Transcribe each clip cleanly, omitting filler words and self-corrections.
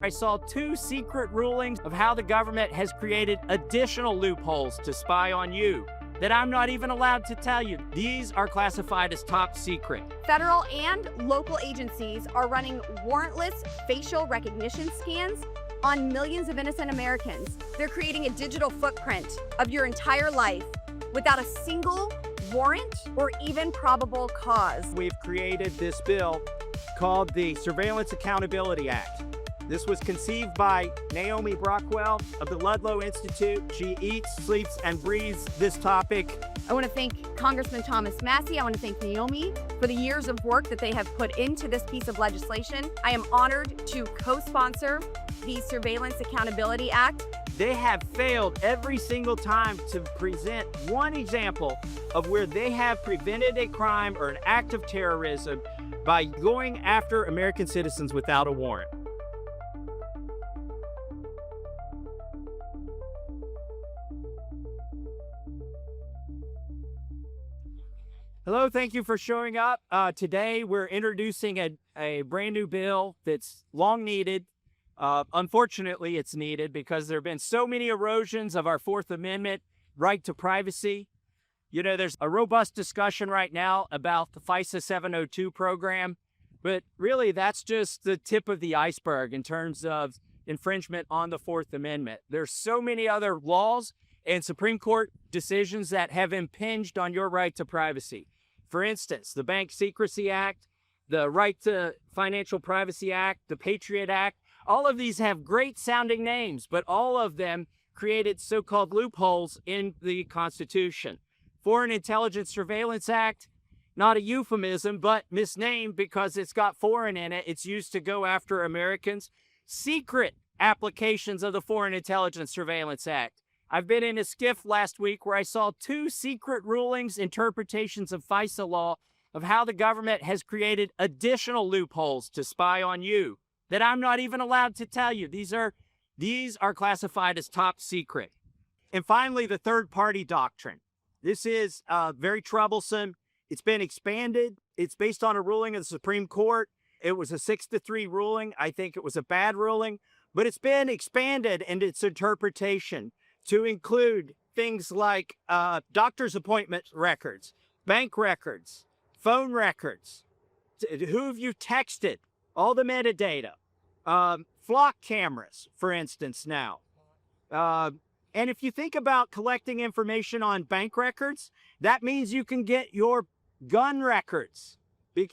I saw 2 secret rulings of how the government has created additional loopholes to spy on you that I'm not even allowed to tell you. These are classified as top secret. Federal and local agencies are running warrantless facial recognition scans on millions of innocent Americans. They're creating a digital footprint of your entire life without a single warrant or even probable cause. We've created this bill called the Surveillance Accountability Act. This was conceived by Naomi Brockwell of the Ludlow Institute. She eats, sleeps, and breathes this topic. I want to thank Congressman Thomas Massie. I want to thank Naomi for the years of work that they have put into this piece of legislation. I am honored to co-sponsor the Surveillance Accountability Act. They have failed every single time to present one example of where they have prevented a crime or an act of terrorism by going after American citizens without a warrant. Hello, thank you for showing up. Today we're introducing a brand new bill that's long needed. Unfortunately, it's needed because there have been so many erosions of our Fourth Amendment right to privacy. You know, there's a robust discussion right now about the FISA 702 program, but really that's just the tip of the iceberg in terms of infringement on the Fourth Amendment. There's so many other laws and Supreme Court decisions that have impinged on your right to privacy. For instance, the Bank Secrecy Act, the Right to Financial Privacy Act, the Patriot Act, all of these have great sounding names, but all of them created so-called loopholes in the Constitution. Foreign Intelligence Surveillance Act, not a euphemism, but misnamed because it's got foreign in it. It's used to go after Americans. Secret applications of the Foreign Intelligence Surveillance Act. I've been in a skiff last week where I saw 2 secret rulings, interpretations of FISA law of how the government has created additional loopholes to spy on you that I'm not even allowed to tell you. These are classified as top secret. And finally, the third-party doctrine. This is very troublesome. It's been expanded. It's based on a ruling of the Supreme Court. It was a 6-3 ruling. I think it was a bad ruling, but it's been expanded in its interpretation to include things like doctor's appointment records, bank records, phone records, who have you texted, all the metadata, flock cameras, for instance, now. And if you think about collecting information on bank records, that means you can get your gun records.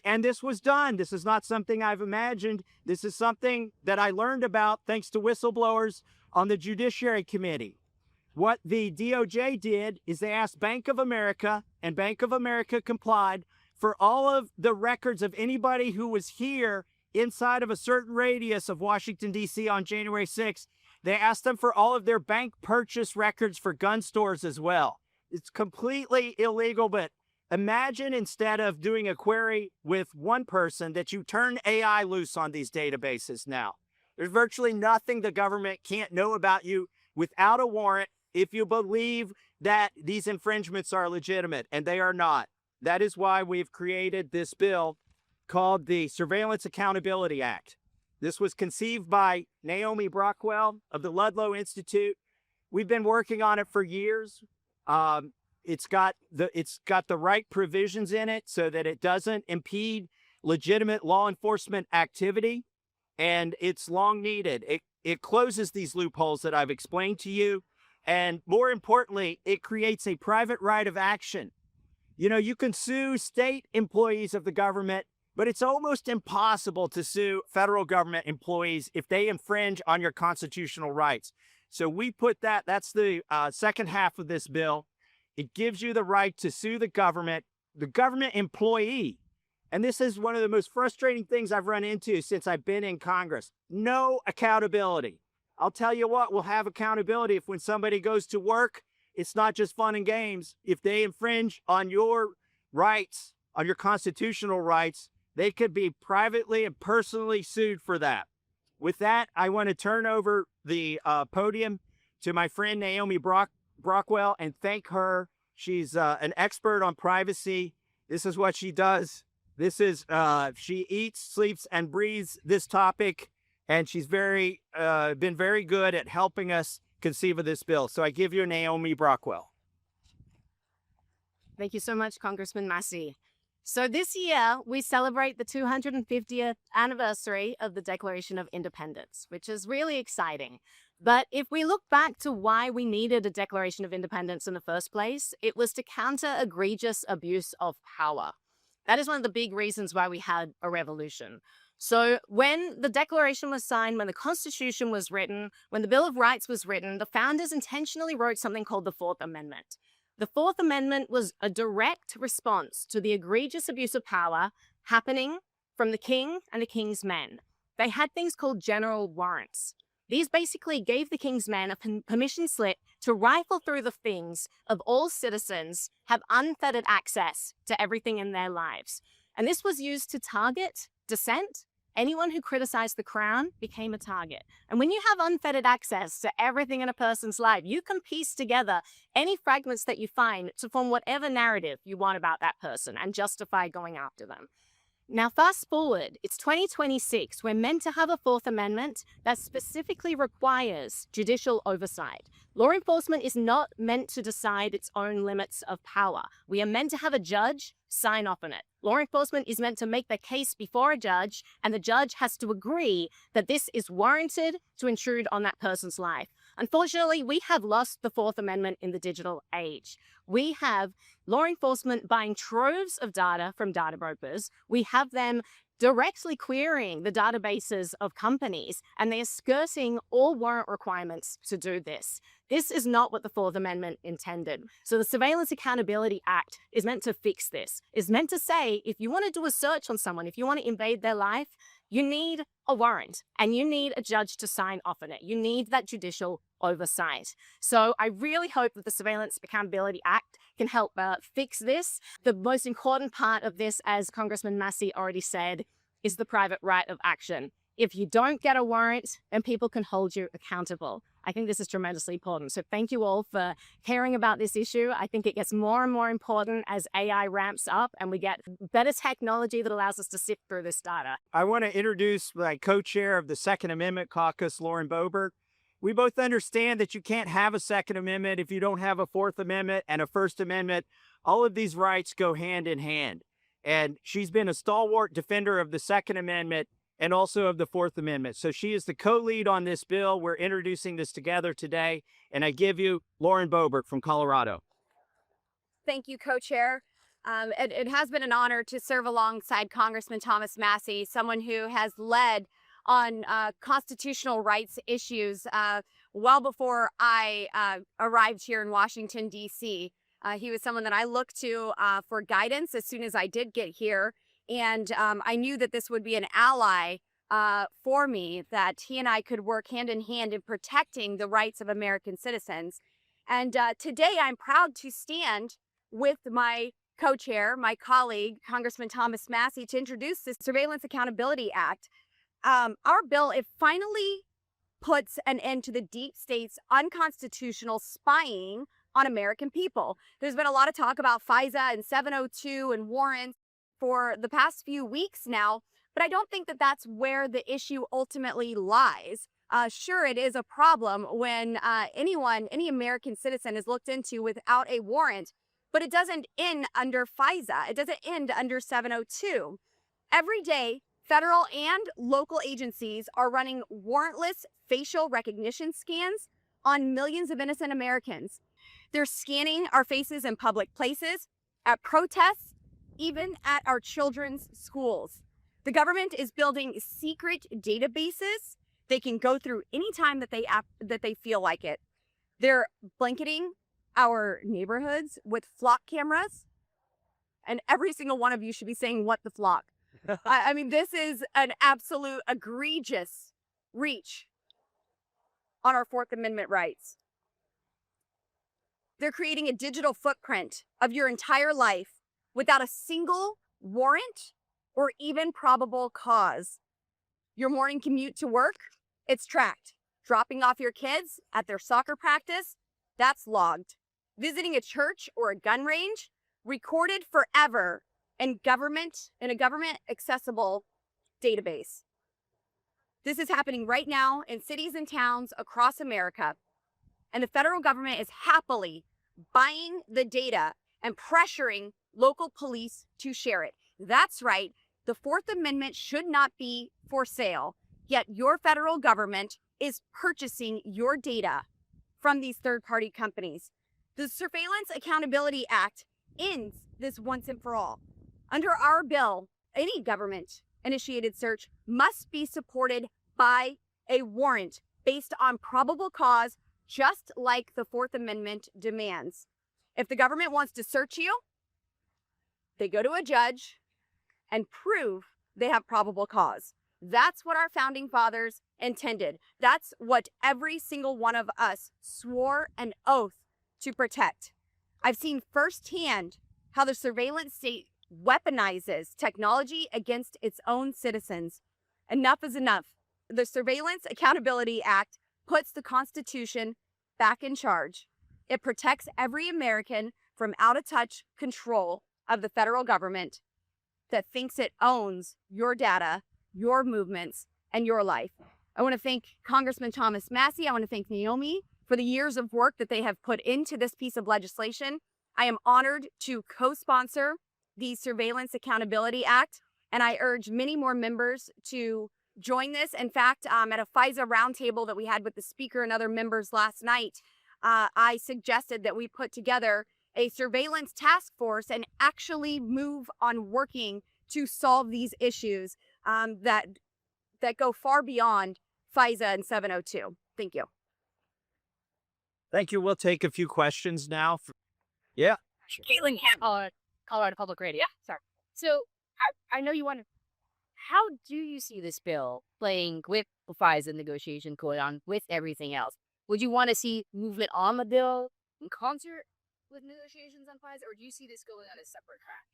And this was done. This is not something I've imagined. This is something that I learned about thanks to whistleblowers on the Judiciary Committee. What the DOJ did is they asked Bank of America, and Bank of America complied, for all of the records of anybody who was here inside of a certain radius of Washington, D.C. on January 6th. They asked them for all of their bank purchase records for gun stores as well. It's completely illegal, but imagine instead of doing a query with one person that you turn AI loose on these databases now. There's virtually nothing the government can't know about you without a warrant if you believe that these infringements are legitimate, and they are not. That is why we've created this bill called the Surveillance Accountability Act. This was conceived by Naomi Brockwell of the Ludlow Institute. We've been working on it for years. It's got the right provisions in it so that it doesn't impede legitimate law enforcement activity, and it's long needed. It closes these loopholes that I've explained to you, and more importantly, it creates a private right of action. You know, you can sue state employees of the government, but it's almost impossible to sue federal government employees if they infringe on your constitutional rights. So we put that's the second half of this bill. It gives you the right to sue the government employee. And this is one of the most frustrating things I've run into since I've been in Congress. No accountability. I'll tell you what, we'll have accountability if when somebody goes to work, it's not just fun and games. If they infringe on your rights, on your constitutional rights, they could be privately and personally sued for that. With that, I want to turn over the podium to my friend Naomi Brockwell and thank her. She's an expert on privacy. This is what she does. This is, she eats, sleeps, and breathes this topic. and she's been very good at helping us conceive of this bill. So I give you Naomi Brockwell. Thank you so much, Congressman Massie. So this year, we celebrate the 250th anniversary of the Declaration of Independence, which is really exciting. But if we look back to why we needed a Declaration of Independence in the first place, it was to counter egregious abuse of power. That is one of the big reasons why we had a revolution. So when the Declaration was signed, when the Constitution was written, when the Bill of Rights was written, the founders intentionally wrote something called the Fourth Amendment. The Fourth Amendment was a direct response to the egregious abuse of power happening from the king and the king's men. They had things called general warrants. These basically gave the king's men a permission slip to rifle through the things of all citizens, have unfettered access to everything in their lives. And this was used to target dissent. Anyone who criticized the crown became a target. And when you have unfettered access to everything in a person's life, you can piece together any fragments that you find to form whatever narrative you want about that person and justify going after them. Now, fast forward, it's 2026. We're meant to have a Fourth Amendment that specifically requires judicial oversight. Law enforcement is not meant to decide its own limits of power. We are meant to have a judge sign off on it. Law enforcement is meant to make the case before a judge, and the judge has to agree that this is warranted to intrude on that person's life. Unfortunately, we have lost the Fourth Amendment in the digital age. We have law enforcement buying troves of data from data brokers. We have them directly querying the databases of companies, and they are skirting all warrant requirements to do this. This is not what the Fourth Amendment intended. So the Surveillance Accountability Act is meant to fix this. It's meant to say, if you want to do a search on someone, if you want to invade their life, you need a warrant and you need a judge to sign off on it. You need that judicial oversight. So I really hope that the Surveillance Accountability Act can help fix this. The most important part of this, as Congressman Massie already said, is the private right of action. If you don't get a warrant, then people can hold you accountable. I think this is tremendously important. So thank you all for caring about this issue. I think it gets more and more important as AI ramps up and we get better technology that allows us to sift through this data. I want to introduce my co-chair of the Second Amendment Caucus, Lauren Boebert. We both understand that you can't have a Second Amendment if you don't have a Fourth Amendment and a First Amendment. All of these rights go hand in hand. And she's been a stalwart defender of the Second Amendment and also of the Fourth Amendment. So she is the co-lead on this bill. We're introducing this together today. And I give you Lauren Boebert from Colorado. Thank you, co-chair. It has been an honor to serve alongside Congressman Thomas Massie, someone who has led on constitutional rights issues well before I arrived here in Washington, D.C. He was someone that I looked to for guidance as soon as I did get here. And I knew that this would be an ally for me, that he and I could work hand in hand in protecting the rights of American citizens. And today I'm proud to stand with my co-chair, my colleague, Congressman Thomas Massie, to introduce this Surveillance Accountability Act. Our bill, it finally puts an end to the deep state's unconstitutional spying on American people. There's been a lot of talk about FISA and 702 and warrants for the past few weeks now, but I don't think that that's where the issue ultimately lies. Sure, it is a problem when any American citizen is looked into without a warrant, but it doesn't end under FISA. It doesn't end under 702. Every day, federal and local agencies are running warrantless facial recognition scans on millions of innocent Americans. They're scanning our faces in public places, at protests, even at our children's schools. The government is building secret databases they can go through anytime that they feel like it. They're blanketing our neighborhoods with flock cameras, and every single one of you should be saying, "What the flock?" I mean, this is an absolute egregious reach on our Fourth Amendment rights. They're creating a digital footprint of your entire life without a single warrant or even probable cause. Your morning commute to work, it's tracked. Dropping off your kids at their soccer practice, that's logged. Visiting a church or a gun range, recorded forever in a government accessible database. This is happening right now in cities and towns across America. And the federal government is happily buying the data and pressuring local police to share it. That's right. The Fourth Amendment should not be for sale, yet your federal government is purchasing your data from these third-party companies. The Surveillance Accountability Act ends this once and for all. Under our bill, any government-initiated search must be supported by a warrant based on probable cause, just like the Fourth Amendment demands. If the government wants to search you, they go to a judge and prove they have probable cause. That's what our founding fathers intended. That's what every single one of us swore an oath to protect. I've seen firsthand how the surveillance state weaponizes technology against its own citizens. Enough is enough. The Surveillance Accountability Act puts the Constitution back in charge. It protects every American from out-of-touch control of the federal government that thinks it owns your data, your movements, and your life. I want to thank Congressman Thomas Massie. I want to thank Naomi for the years of work that they have put into this piece of legislation. I am honored to co-sponsor the Surveillance Accountability Act, and I urge many more members to join this. In fact, at a FISA roundtable that we had with the speaker and other members last night, I suggested that we put together a surveillance task force and actually move on working to solve these issues that go far beyond FISA and 702. Thank you. Thank you. We'll take a few questions now. Yeah. Caitlin Ham, Colorado Public Radio. Yeah, sorry. So I know you want to. How do you see this bill playing with the FISA negotiation going on with everything else? Would you want to see movement on the bill in concert with negotiations on FISA, or do you see this going on a separate track?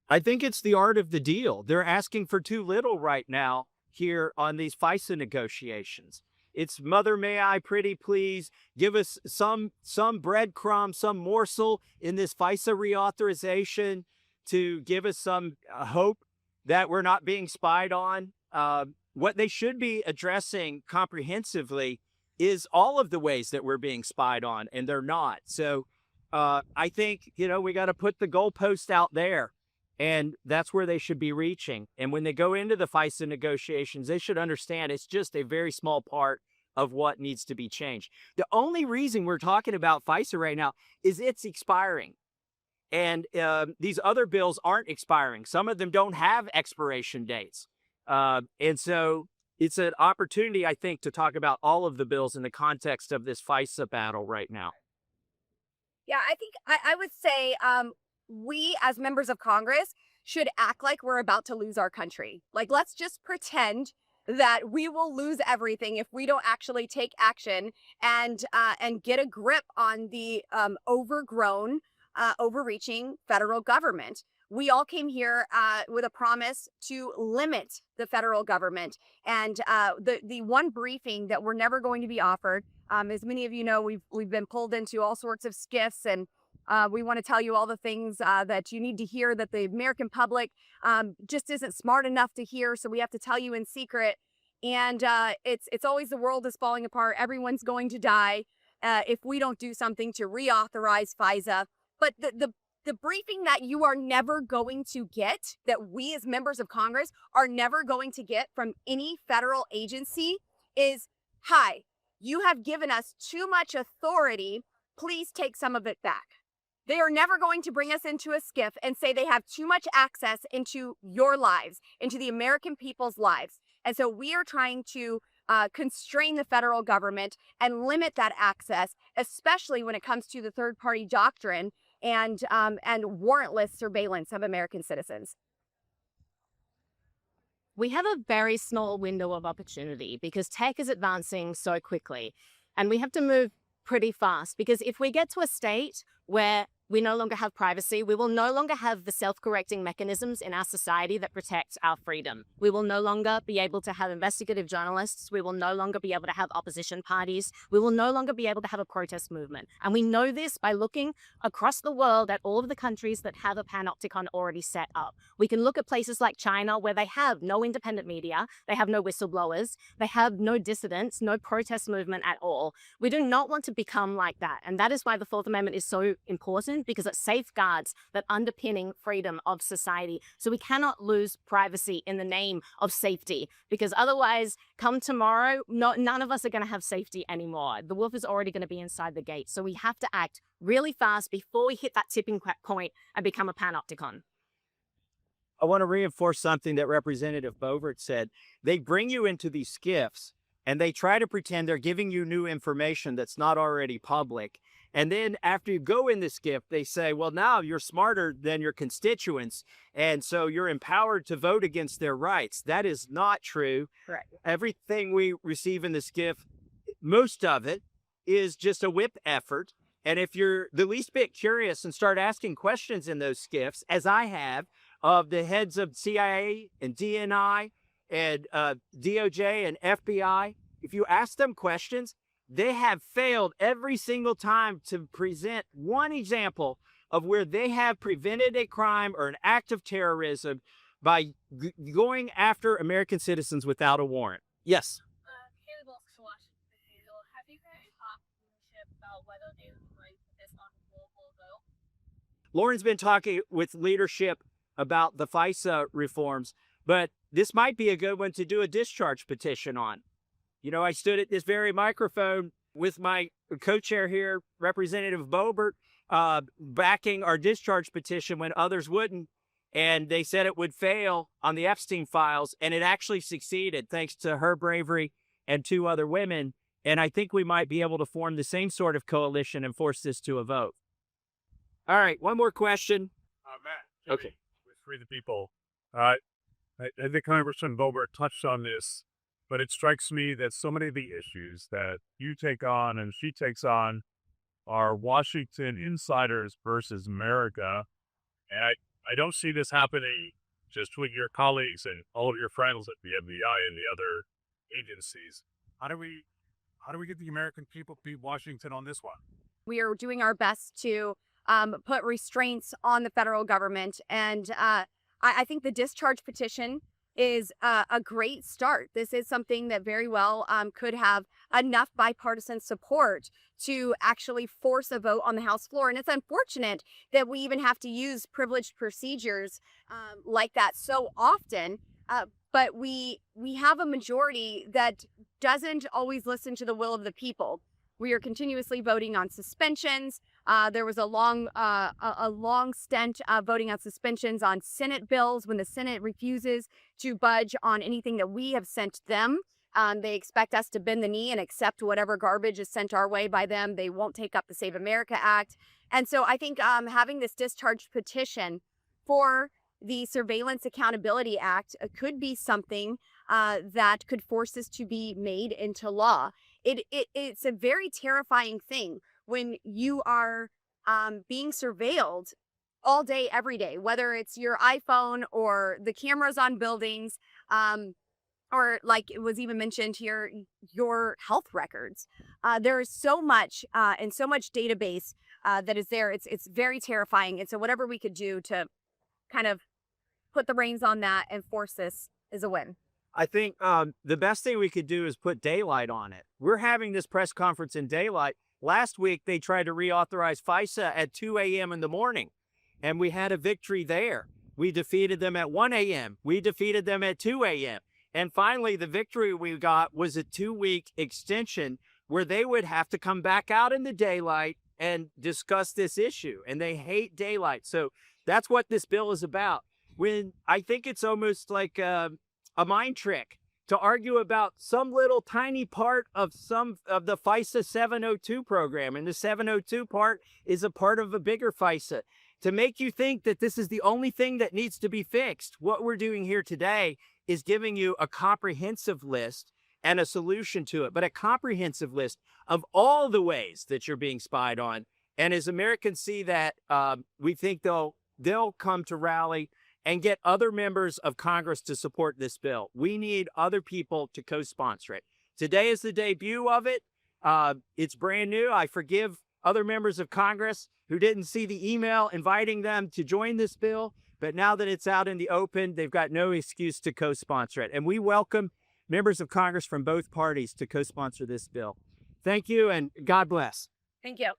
I think it's the art of the deal. They're asking for too little right now here on these FISA negotiations. It's mother may I pretty please give us some breadcrumb, some morsel in this FISA reauthorization to give us some hope that we're not being spied on. What they should be addressing comprehensively is all of the ways that we're being spied on, and they're not. So I think, we got to put the goalpost out there, and that's where they should be reaching. And when they go into the FISA negotiations, they should understand it's just a very small part of what needs to be changed. The only reason we're talking about FISA right now is it's expiring. And these other bills aren't expiring. Some of them don't have expiration dates. And so it's an opportunity, I think, to talk about all of the bills in the context of this FISA battle right now. Yeah, I think I would say we as members of Congress should act like we're about to lose our country. Like, let's just pretend that we will lose everything if we don't actually take action and get a grip on the overgrown, overreaching federal government. We all came here with a promise to limit the federal government. And the one briefing that we're never going to be offered, as many of you know, we've been pulled into all sorts of skiffs, and we want to tell you all the things that you need to hear that the American public just isn't smart enough to hear. So we have to tell you in secret. And it's always the world is falling apart. Everyone's going to die if we don't do something to reauthorize FISA. But the briefing that you are never going to get, that we as members of Congress are never going to get from any federal agency is, hi, you have given us too much authority. Please take some of it back. They are never going to bring us into a skiff and say they have too much access into your lives, into the American people's lives. And so we are trying to constrain the federal government and limit that access, especially when it comes to the third-party doctrine and warrantless surveillance of American citizens. We have a very small window of opportunity because tech is advancing so quickly, and we have to move pretty fast, because if we get to a state where We no longer have privacy. We will no longer have the self-correcting mechanisms in our society that protect our freedom. We will no longer be able to have investigative journalists. We will no longer be able to have opposition parties. We will no longer be able to have a protest movement. And we know this by looking across the world at all of the countries that have a panopticon already set up. We can look at places like China, where they have no independent media, they have no whistleblowers, they have no dissidents, no protest movement at all. We do not want to become like that. And that is why the Fourth Amendment is so important, because it safeguards that underpinning freedom of society. So we cannot lose privacy in the name of safety, because otherwise, come tomorrow, none of us are going to have safety anymore. The wolf is already going to be inside the gate. So we have to act really fast before we hit that tipping point and become a panopticon. I want to reinforce something that Representative Boebert said. They bring you into these skiffs and they try to pretend they're giving you new information that's not already public. And then after you go in the skiff, they say, well, now you're smarter than your constituents, and so you're empowered to vote against their rights. That is not true. Correct. Everything we receive in the skiff, most of it, is just a whip effort. And if you're the least bit curious and start asking questions in those skiffs, as I have, of the heads of CIA and DNI and DOJ and FBI, if you ask them questions, they have failed every single time to present one example of where they have prevented a crime or an act of terrorism by going after American citizens without a warrant. Yes. Have you guys talked to leadership about whether they would like this on the global vote? Lauren's been talking with leadership about the FISA reforms, but this might be a good one to do a discharge petition on. You know, I stood at this very microphone with my co-chair here, Representative Boebert, backing our discharge petition when others wouldn't. And they said it would fail on the Epstein files, and it actually succeeded thanks to her bravery and 2 other women. And I think we might be able to form the same sort of coalition and force this to a vote. All right, one more question. Matt. Okay. With Free the People. I think Congressman Boebert touched on this, but it strikes me that so many of the issues that you take on and she takes on are Washington insiders versus America. And I don't see this happening just with your colleagues and all of your friends at the FBI and the other agencies. How do we get the American people to beat Washington on this one? We are doing our best to put restraints on the federal government. And I think the discharge petition is a great start. This is something that very well could have enough bipartisan support to actually force a vote on the House floor. And it's unfortunate that we even have to use privileged procedures like that so often. But we have a majority that doesn't always listen to the will of the people. We are continuously voting on suspensions. There was a long stint voting on suspensions on Senate bills when the Senate refuses to budge on anything that we have sent them. They expect us to bend the knee and accept whatever garbage is sent our way by them. They won't take up the Save America Act. And so I think having this discharge petition for the Surveillance Accountability Act could be something that could force this to be made into law. It's a very terrifying thing when you are being surveilled all day, every day, whether it's your iPhone or the cameras on buildings, or like it was even mentioned here, your health records. There is so much and so much database that is there. It's very terrifying. And so whatever we could do to kind of put the reins on that and force this is a win. I think the best thing we could do is put daylight on it. We're having this press conference in daylight. Last week, they tried to reauthorize FISA at 2 a.m. in the morning, and we had a victory there. We defeated them at 1 a.m. We defeated them at 2 a.m. And finally, the victory we got was a 2-week extension where they would have to come back out in the daylight and discuss this issue. And they hate daylight. So that's what this bill is about. When I think it's almost like a mind trick to argue about some little tiny part of some of the FISA 702 program. And the 702 part is a part of a bigger FISA to make you think that this is the only thing that needs to be fixed. What we're doing here today is giving you a comprehensive list and a solution to it, but a comprehensive list of all the ways that you're being spied on. And as Americans see that, we think they'll come to rally and get other members of Congress to support this bill. We need other people to co-sponsor it. Today is the debut of it. It's brand new. I forgive other members of Congress who didn't see the email inviting them to join this bill. But now that it's out in the open, they've got no excuse to co-sponsor it. And we welcome members of Congress from both parties to co-sponsor this bill. Thank you, and God bless. Thank you.